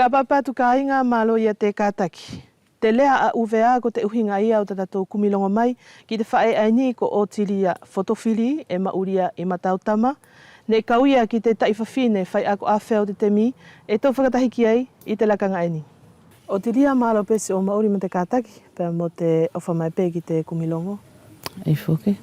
Ka papatu ka inga malo ia te kātaki. Te lea a UVA ko te uhinga ia o tātou kumilongo mai ki te whae aini ko o tiria fotofili e mauria e matautama. Ne kauia ki te taifawhine whai ako a wheo te temi e tau whakatahiki ai i te lakanga aini. O tiria malo pesi o mauri mo te kātaki pēr mo te ofa mai pē ki te kumilongo. Ei whoke,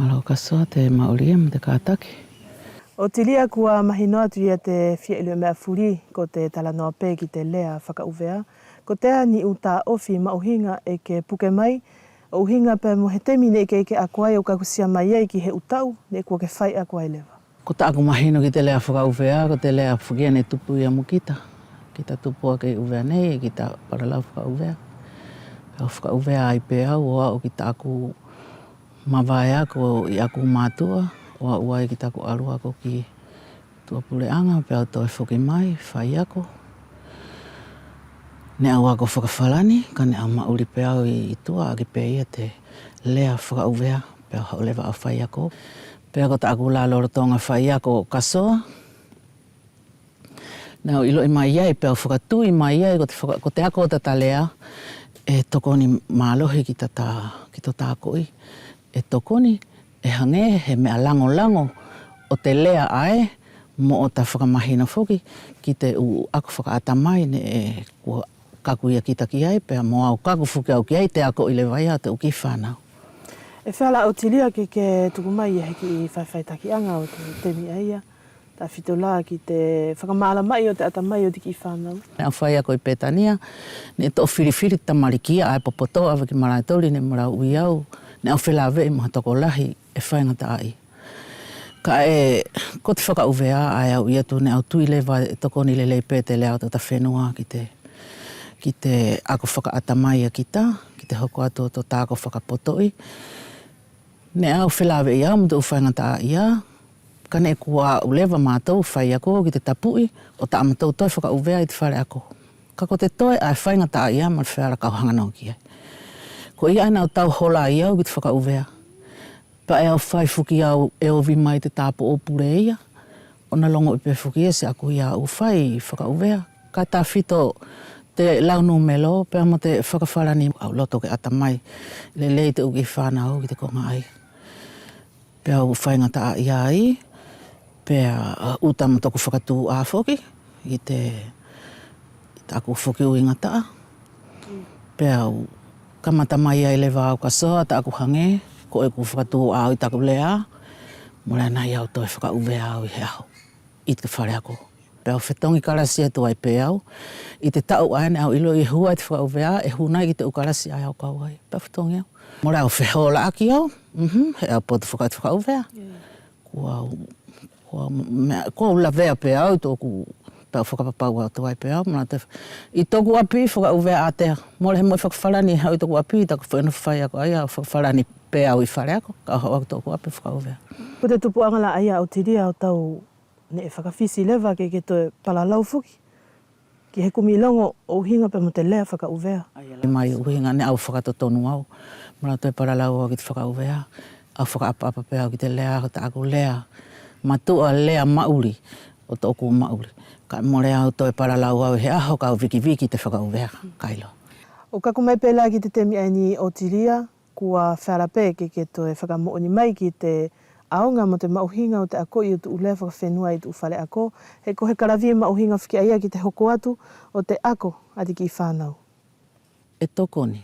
malo kasoa te mauria mo te kātaki. O tiria kua mahinoa tu ia te whia ilue mea furi ko te talanoa pē ki te lea whakauvea. Ko tea ni uta ofi mauhinga e ke puke mai, o uhinga pē mo he temi ne ke akwai o kakusia mai ai ki he utau ne kua ke whai akwai lewa. Ko ta aku mahino ki te lea whakauvea, ko te lea whukia ne tupu ia mukita. Kita tupua ke uvea nei, kita paralau whakauvea. Ka whakauvea ai pē au, o ki ta aku mawai ako i aku mātua. Wa uai ki taku arua ko ki tua puleanga pe au toi whuki mai, whai ako. Ne au ako whakawhalani, ka ne au mauri pe au i tua aki pe ia te lea whakauvea pe au haulewa au whai ako. Pe ako ta aku la lorotonga whai ako kasoa. Ne au ilo i mai iai pe au whakatui mai iai ko te ako o tata lea e tokoni mālohi ki to tākoi. E tokoni e hange he mea lango o te lea ae mo o ta whakamahina whoki ki te u ako whakaata mai ne e kua kaku ia kita ki ai pēr mo au kaku whuki au ki ai te ako i le vai te uki whanau. E whala o tilia ki ke tuku mai e heki i whaiwhaitaki anga o te temi aia. Ta whitola ki te whakamaala mai o te ata mai o te ki whanau. Ne au whai ako i Petania, ne to whiriwhiri tamarikia ai popoto awa ki marae tauri ne marau ui au. Ne au whelawei maha toko lahi e whaingata ai. Ka ko te whakauvea ai au ia tu ne au tui lewa e toko ni le leipe te lea o ta whenua ki te ako whakaata mai a kita, ki te hoko atu o to tāko whakapotoi. Ne au whelawei au mtu u whaingata ai ia. Ka ne kua ulewa mātou whai ako ki te tapui o ta amatau toi whakauvea i te whare ako. Ka ko te toi ai whaingata ai ia mar whara kau hangano ki ai. Ko ia ana o tau hola i au ki te whakauvea. Pa e au whai whuki au e ovi mai te tāpo o pure ia. O na longo i pe whuki e se aku ia u whai whakauvea. Ka tā whito te launu melo pe amo te whakawharani au loto ke ata mai. Le lei te uki whanau ki te konga ai. Pe au whaingata a ia ai. Pe utama toku whakatū a whoki. I te aku whoki uingata. Pe au kamata mai ai lewa au kasoa, ta aku hange, ko e ku whakatū au i taku lea, mora nai au toi whakauvea au i he au, i te whare ako. Pe au whetongi karasi atu ai pe au, i te tau aene au ilo i hua i te whakauvea, e hunai ki te ukarasi ai au kau ai, pe whetongi au. Mora au whehola aki au, he au potu whakauvea. Kua ula vea pe au, tōku pēr whakapapau au tuai pe au. I tōku api whakauvea a tea. Mole he moi whakawharani hau i tōku api, i taku whainu whai ako ai au whakawharani pe au i whare ako. Ka hau au tōku api whakauvea. Ko te tupu angala ai au tiria o tau ne e whakawhisi lewa ke toe palalau whuki. Ki he kumilongo o uhinga pe mo te lea whakauvea. I mai uhinga ne au whakatotonu au. Mara toe palalau au ki te whakauvea. Au whakaapa pe au ki te lea, ko ta aku lea. Matua lea mauri o tōku mauri. Ka more au toi paralau au he aho kau viki te whakauvea kailo. O kaku mai pēlā ki te temi aini o tiria, kua wharape ke toi whakamooni mai ki te aonga mo te mauhinga o te ako i o tu ulea whakawhenua i tu whare ako. He ko he karawia mauhinga whiki aia ki te hoko atu o te ako ati ki whanau. E tokoni.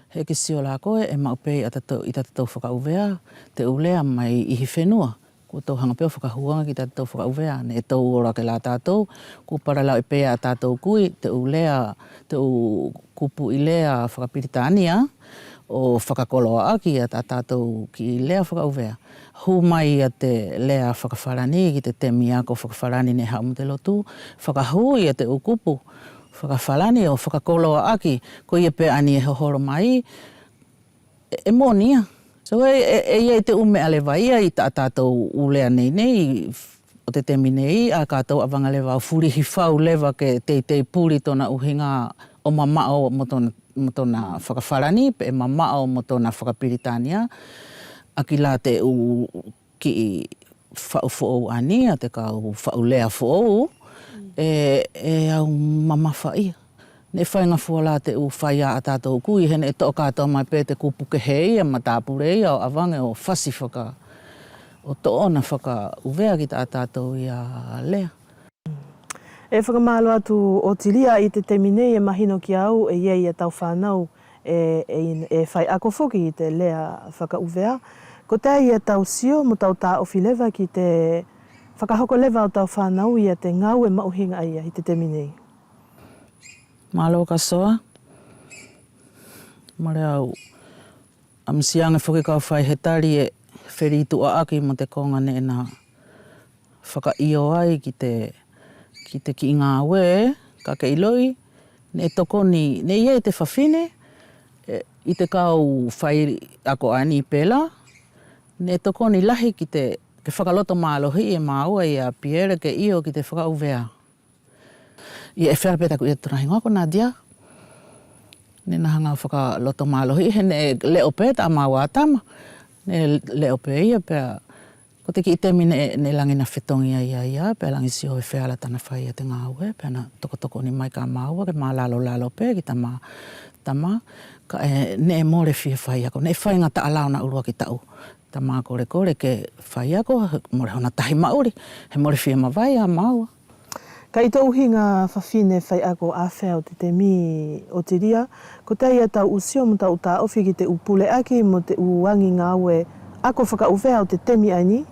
He ki siola koe e maupei i tatou whakauvea te ulea mai i hi whenua. Ko tau hanga peo whakahuanga ki tātou whakauvea. Ne e tau ora ke la tātou. Ko paralau e pēa tātou kui, te u lea, te u kupu i lea whakapiritania o whakakoloa aki a tātou ki lea whakauvea. Hu mai a te lea whakawharani ki te temi ako whakawharani ne hau mo te lotu. Whakahui a te u kupu whakawharani o whakakoloa aki. Ko ia pēa ani e hohoro mai. E monia. So e te ume ale vai ai ta tātou ulea nei o te temi nei a kātou avanga lewa o furihi whau lewa ke teitei puri tona uhinga o mamao mo tona whakawharani pe mamao mo tona whakapiritania a ki la te u ki whau fo'ou ani a te kau whau lea fo'ou e au mamafa ia. Ne whainga fuala te u whaia a tātou kui, hene e toa kātou mai pē te kupu ke hei, ma tāpure ia o avange o whasi whaka, o toona whaka uvea ki tā tātou ia lea. E whakamalo atu o tilia i te temine e mahino ki au e iei e tau whanau e whai ako whoki i te lea whaka uvea. Ko te i e tau sio mo tau tā ofi lewa ki te whakahoko lewa o tau whanau i te ngau e mauhinga ia i te temine. Malo ka soa. Mare au amsianga whoki kau whai he tari e whiritu a aki mo te konga ne na whaka io ai ki te ki ngā we, ka ke iloi, ne toko ni, ne ia te whawhine, i te kau whai ako ani i pēla, ne toko ni lahi ki te whakaloto mālohi e māua i a Pierre ke io ki te whakauvea. I e wherapetaku i tuna hingoa ko Nadia. Ne nahanga whakaloto mālohi, hene leo pē tā māua atama. Ne leo pē ia pēr, ko te ki i te mine ne langi na whetongi ia, pēr langi si hoi wheala tana whai a te ngāue, pēr na toko ni mai ka māua, ke mā lalo pē ki tama, ka ne more fia whai ako, ne whai ngata alao na urua ki tau. Ta mā kore ke whai ako, more hona tahi mauri, he more fia mawai a māua. Ka i tō uhinga whawhine whai ako a wheo te te mi o te ria, ko te ia tau usio mo tau tā ofi ki te upule aki mo te uangi ngāue ako whakauvea o te temi aini?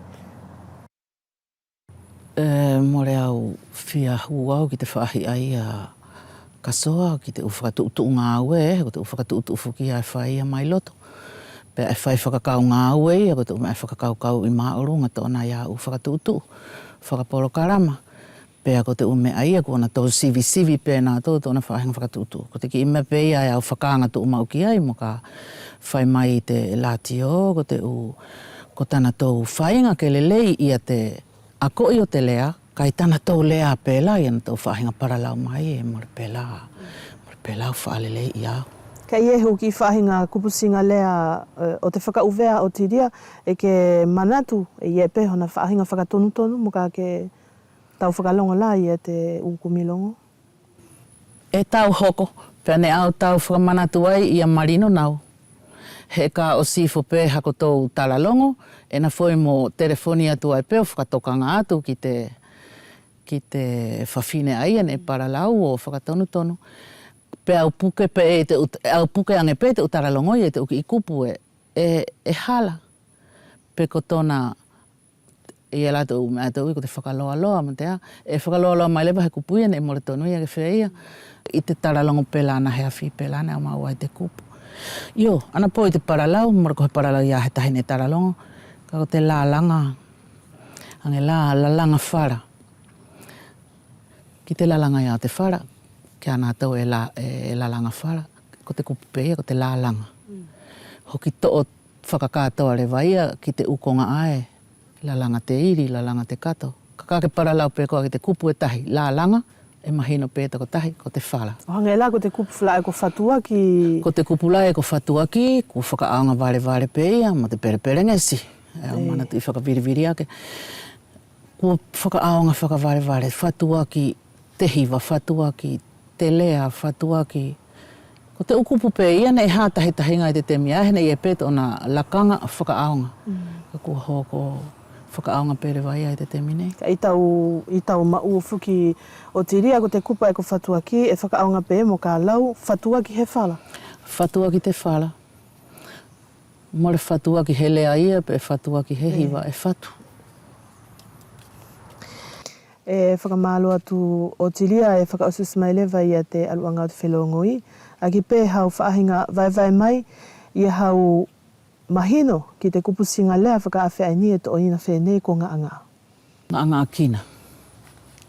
More au whia huau ki te whaahi ai a kasoa, ki te uwhakatuutu ngāue, ko te uwhakatuutu ufuki ai whai a mai loto. Pea e whai whakakau ngāue, ko te umea whakakau i maoru, ngā tōna ia uwhakatuutu, whakaporo karama. Pea ko te ume aia kona tō sivi pēnā tōna whahinga whakatuutu. Ko te ki ime pēia e au whakanga tu umau ki ai mo ka whai mai i te latio, ko tana tō whainga ke lelei ia te ako i o te lea, kai tana tō lea pēla i ana tō whahinga paralau mai e more pēlau whaalelei i au. Ka iehu ki whahinga kupusinga lea o te whakauvea o tiria e ke manatu e iepe hona whahinga whakatonu mo ka ke tau whakalongo la i te ukumilongo? E tau hoko, pēr ne au tau whakamanatu ai i a marino nau. He ka o sifo pē hako tōu talalongo, e na foi mo telefoni atu ai pēo whakatokanga atu ki te whawhine ai ane paralau o whakatonu. Pē au puke ange pē te utaralongo i te uki i kupu e hala. Pē ko tōna i e lato u mea tau i ko te whakaloaloa mo te a. E whakaloaloa mai lewa he kupuia ne more tonu ia ke whia. I te taralongo pēlana he awhi pēlana au maua i te kupu. Io, ana po i te paralau, mora ko he paralau ia he tahine taralongo. Ka ko te lālanga, ange lālanga whara. Ki te lālanga ia te whara, ki ana tau e lālanga whara. Ko te kupu pēia, ko te lālanga. Hoki to'o whakakātoa rewa ia ki te ukonga ae. Lalanga te iri, lalanga te kato. Kakake paralau pē koa ki te kupu e tahi. Lālanga, e mahino pē tako tahi, ko te whala. O hange la ko te kupu whala e ko whatua ki? Ko te kupu la e ko whatua ki, ko whakaaonga vare pē ia, ma te pere ngesi. E o mana tu i whakaviri ake. Ko whakaaonga whakavare, whatua ki te hiwa, whatua ki te lea, whatua ki... Ko te ukupu pē ia, ne hātahi tahinga i te temi ahene i e pē tōna lakanga whakaaonga. Ka kua hoko whakaaonga pere vai ai te temi nei. Ka i tau mau fuki o tiria ko te kupa e ko whatua ki, e whakaaonga pē mo ka lau, whatua ki he whala? Whatua ki te whala. More whatua ki he lea ia, pe whatua ki he hiwa e whatu. E whakamalo atu o tiria e whakaosus mai lewa ia te aluanga o te whelongoi. A ki pē hau whaahinga vai mai, ia hau mahino ki te kupusinga lea whakaawhea ni e to o ina whenei ko ngā anga. Ngā anga kina.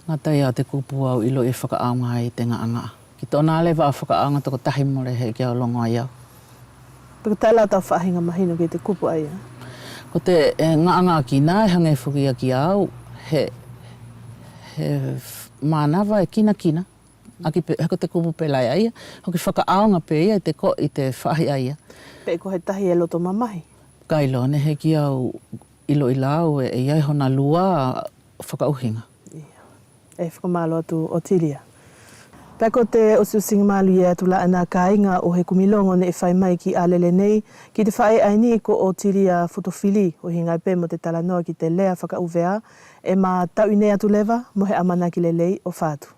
Ngā tai a te kupu au ilo e whakaaonga ai te ngā anga. Ki tōna lewa a whakaaonga toko tahi more he kia o longo ai au. Piko tai la tau whaahinga mahino ki te kupu ai? Ko te ngā anga kina e hange whuki a ki au, he mānawa e kina. Aki ko te kupu pelai aia, hoki whakaaonga pē ia i te whahi aia. Pē ko he tahi e loto mamahi? Kailo, ne he ki au ilo i lau e iai hona lua whakauhinga. e whakamalo atu Otilia. Peko te ususinga malu ia tula ana kāinga o he kumilongo ne e whai mai ki alele nei, ki te whae aini ko Otilia Fotofili o hingai pe mo te talanoa ki te lea whakauvea, e mā tau nei atu lewa mo he amana ki lelei o whātu.